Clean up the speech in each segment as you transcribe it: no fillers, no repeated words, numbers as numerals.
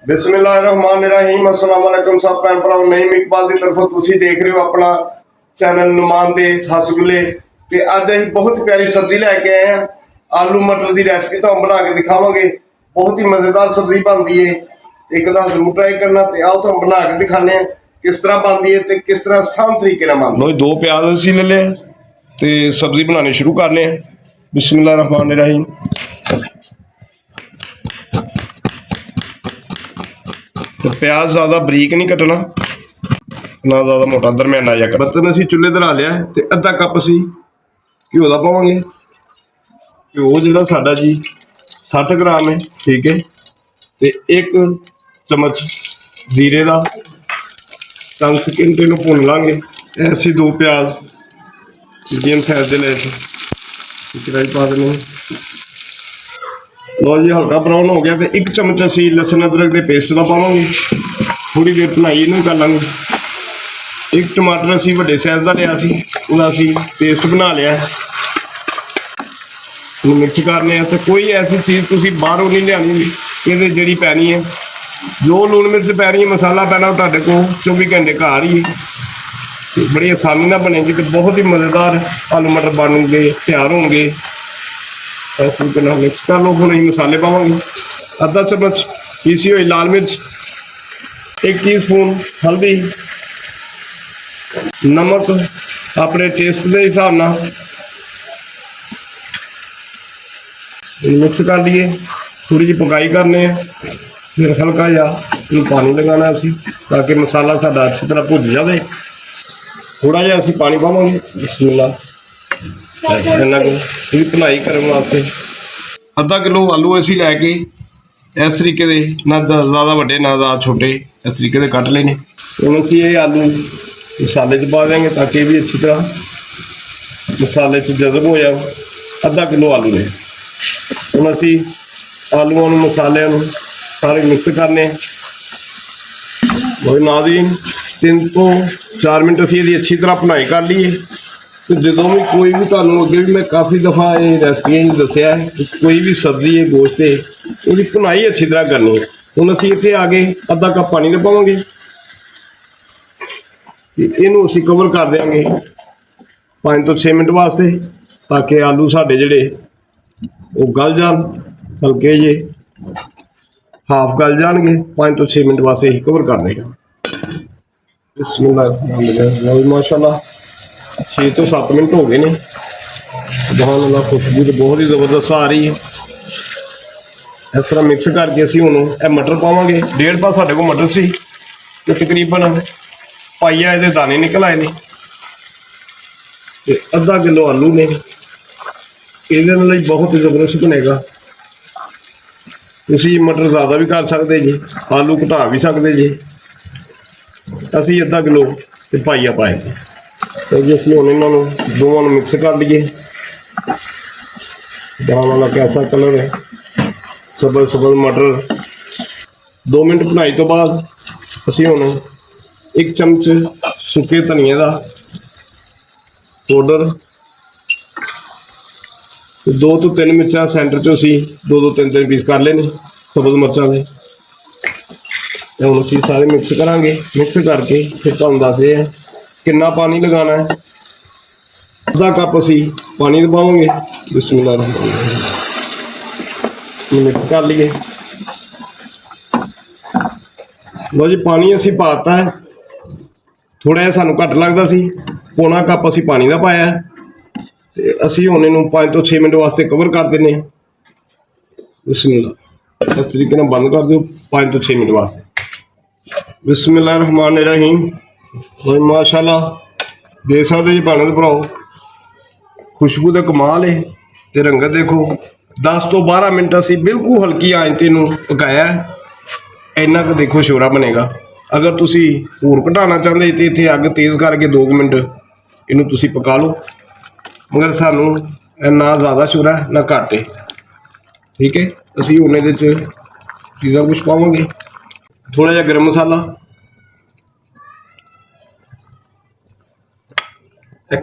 बिस्मिल्लाहिर्रहमानिर्रहीम अस्सलाम वालेकुम सब भैन भराओ। नईम इकबाल की तरफों तुसीं देख रहे हो अपना चैनल नुमान दे हसगुले ते अज असीं बहुत प्यारी सब्जी लैके आए हैं। आलू मटर की रेसिपी तो बना के दिखावांगे। बहुत ही मज़ेदार सब्जी बनती है। एक दस जरूर ट्राई करना ते आओ तो बना के दिखाने किस तरह बनती है ते किस तरह आसान तरीके नाल बनदी है। दो प्याज असीं ले ले ते सब्जी बनानी शुरू करने। बिस्मिल्लाहिर्रहमानिर्रहीम। तो प्याज ज़्यादा बरीक नहीं कटना ना ज़्यादा मोटा, दरम्याना जिहा। बर्तन असीं चुੱਲ੍ਹੇ धरा लिया ते अद्धा कप असीं घ्यो दा पावांगे। घ्यो जिहड़ा साडा जी 60 ग्राम है, ठीक है। ते एक चम्मच जीरे दा 10 सेकंड इहनूं भुन लांगे। असीं दो प्याज मीडियम साइज दे ले कढ़ाई पा देने। लो जी हल्का ब्राउन हो गया तो एक चम्मच असी लसन अदरक के पेस्ट का पावांगे। थोड़ी देर भुनाई इनू कर लांगे। एक टमाटर असी वड्डे साइज का लिया सी, उसका असी पेस्ट बना लिया। मिक्स करने तो कोई ऐसी चीज़ तुसी बाहरों नहीं लियानी, ये जी पैनी है। जो लून मिर्च पैनी है, मसाला पैना तुहाडे कोल 24 घंटे घर ही बड़ी आसानी ना बनेगी। तो बहुत ही मज़ेदार आलू मटर बन तैयार होंगे। इस तरीके मिक्स कर लो। हम मसाले पावांगे। आधा चम्मच पीसी हुई लाल मिर्च, 1 टीस्पून हल्दी, नमक अपने टेस्ट के हिसाब न मिक्स कर लिए। थोड़ी जी पकाई करने, फिर हल्का जा पानी लगाना असी ताकि मसाला साडा अच्छी तरह भुज जाए। थोड़ा जहा असी पानी पावांगे। बिस्मिल्लाह। इन्ना कुछ भुनाई करने वास्ते आधा किलो आलू असी लैके इस तरीके दे, ना ज़्यादा वड्डे ना ज़्यादा छोटे, इस तरीके दे कट लेने। हम असी ये आलू मसाले च पा देंगे ताकि भी अच्छी तरह मसाले च जज़ब हो जाए। आधा किलो आलू ने हम असी आलूआं नूं मसालिआं नूं सारे मिक्स करने। और नाज़रीन 3 तो 4 मिनट असी इसकी अच्छी तरह भुनाई कर लीए। तो जो भी कोई भी तुहानूं अगे भी मैं काफ़ी दफ़ा ये रेसिपियां दसिया है, कोई भी सब्जी है गोश्त है उसकी भुनाई अच्छी तरह करनी है। हम असीं इत्थे आगे आधा कप पानी का पावांगे। इनू असीं कवर कर देंगे 5 तो 6 मिनट वास्ते ताकि आलू साडे जिहड़े वो गल जान, हल्के जे हाफ गल जाएंगे। 5 तो 6 मिनट वास्ते ही कवर कर देंगे। बिस्मिल्लाह। माशाअल्लाह 6 तो 7 मिनट हो गए ने। जहाँ खुशबू तो बहुत ही ज़बरदस्त आ रही है। इस तरह मिक्स करके असीं हुण ये मटर पावांगे। 1.5 पा साडे कोल मटर सी ते तकरीबन पाइया इहदे दाने निकल आए ने। ते आधा किलो आलू ने, इहदे नाल बहुत ही ज़बरदस्त बनेगा। तुसीं मटर ज़्यादा भी कर सकते जी, आलू घटा भी सकते जी। असीं आधा किलो ते पाइया पाए तो जी असीं हुण इन्हां नूं दोवां नूं मिक्स कर लीए। दाल वाला कैसा कलर है, सबल सबल मटर। 2 मिनट भुनाई तो बाद असीं हुण 1 चमच सुके धनिए का पाउडर, 2 तो 3 मिर्चा सेंटर चो असीं 2 3 पीस कर लेने सबज मिर्चों के। हम असीं सारे मिक्स करांगे। मिक्स करके फिर तुहानूं दसदे हैं कितना पानी लगाना है। आधा कप असी पानी पावांगे। बिस्मिल्लाह। मिक्स कर लिए। लो जी पानी असी पाता है। थोड़ा जिहा सानूं घट लगदा सी, पौना कप असी पानी का पाया। असी हुण इहनूं 5 तो 6 मिनट वास्ते कवर कर देने। बिस्मिल्लाह। इस तरीके नाल बंद कर दो 5 तो 6 मिनट वास्ते। बिस्मिल्लाहिर्रहमानिर्रहीम। और माशाअल्लाह देख सकते जी भैनों ते भराओ, खुशबू तो कमाल है तो रंगत देखो। 10 तो 12 मिनट असी बिल्कुल हल्की आंच ते इनू पकाया। इन्ना क देखो शोरा बनेगा। अगर तुसी होर घटाना चाहते तो इत्थे अग तेज़ करके 2 मिनट इनू तुसी पका लो, मगर सानू ना ज़्यादा शोरा ना घट है, ठीक है। असी हुण इहदे च चीज़ां कुछ पावांगे। थोड़ा जिहा गर्म मसाला,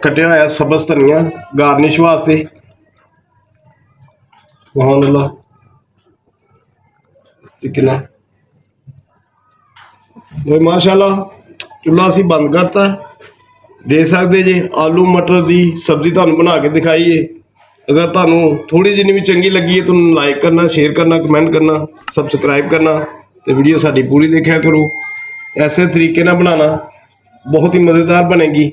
कटिया हुआ सबज धनिया गार्निश वास्ते। सुभान अल्लाह। ਤੇ ਮਾਸ਼ਾਅੱਲਾ ਚੁੱਲ੍ਹਾ ਅਸੀਂ ਬੰਦ ਕਰਤਾ। ਦੇ ਸਕਦੇ ਜੇ ਆਲੂ ਮਟਰ ਦੀ ਸਬਜ਼ੀ ਤੁਹਾਨੂੰ ਬਣਾ ਕੇ ਦਿਖਾਈਏ। ਅਗਰ ਤੁਹਾਨੂੰ ਥੋੜੀ ਜਿਹੀ ਵੀ ਚੰਗੀ ਲੱਗੀ ਹੈ ਤੁਹਾਨੂੰ ਲਾਈਕ ਕਰਨਾ, ਸ਼ੇਅਰ ਕਰਨਾ, ਕਮੈਂਟ ਕਰਨਾ, ਸਬਸਕ੍ਰਾਈਬ ਕਰਨਾ ਤੇ ਵੀਡੀਓ ਸਾਡੀ ਪੂਰੀ ਦੇਖਿਆ ਕਰੋ। ਐਸੇ ਤਰੀਕੇ ਨਾਲ ਬਣਾਉਣਾ ਬਹੁਤ ਹੀ ਮਜ਼ੇਦਾਰ ਬਣੇਗੀ।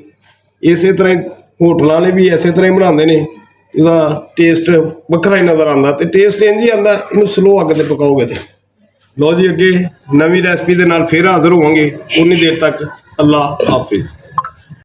ਇਸੇ ਤਰ੍ਹਾਂ ਹੀ ਹੋਟਲਾਂ ਵਾਲੇ ਵੀ ਇਸੇ ਤਰ੍ਹਾਂ ਹੀ ਬਣਾਉਂਦੇ ਨੇ। ਇਹਦਾ ਟੇਸਟ ਵੱਖਰਾ ਹੀ ਨਜ਼ਰ ਆਉਂਦਾ ਤੇ ਟੇਸਟ ਇੰਝ ਹੀ ਆਉਂਦਾ ਇਹਨੂੰ ਸਲੋ ਅੱਗ ਤੇ ਪਕਾਓਗੇ ਤੇ। ਲਓ ਜੀ ਅੱਗੇ ਨਵੀਂ ਰੈਸਪੀ ਦੇ ਨਾਲ ਫਿਰ ਹਾਜ਼ਰ ਹੋਵਾਂਗੇ। ਉਨੀ ਦੇਰ ਤੱਕ ਅੱਲਾ ਹਾਫਿਜ਼।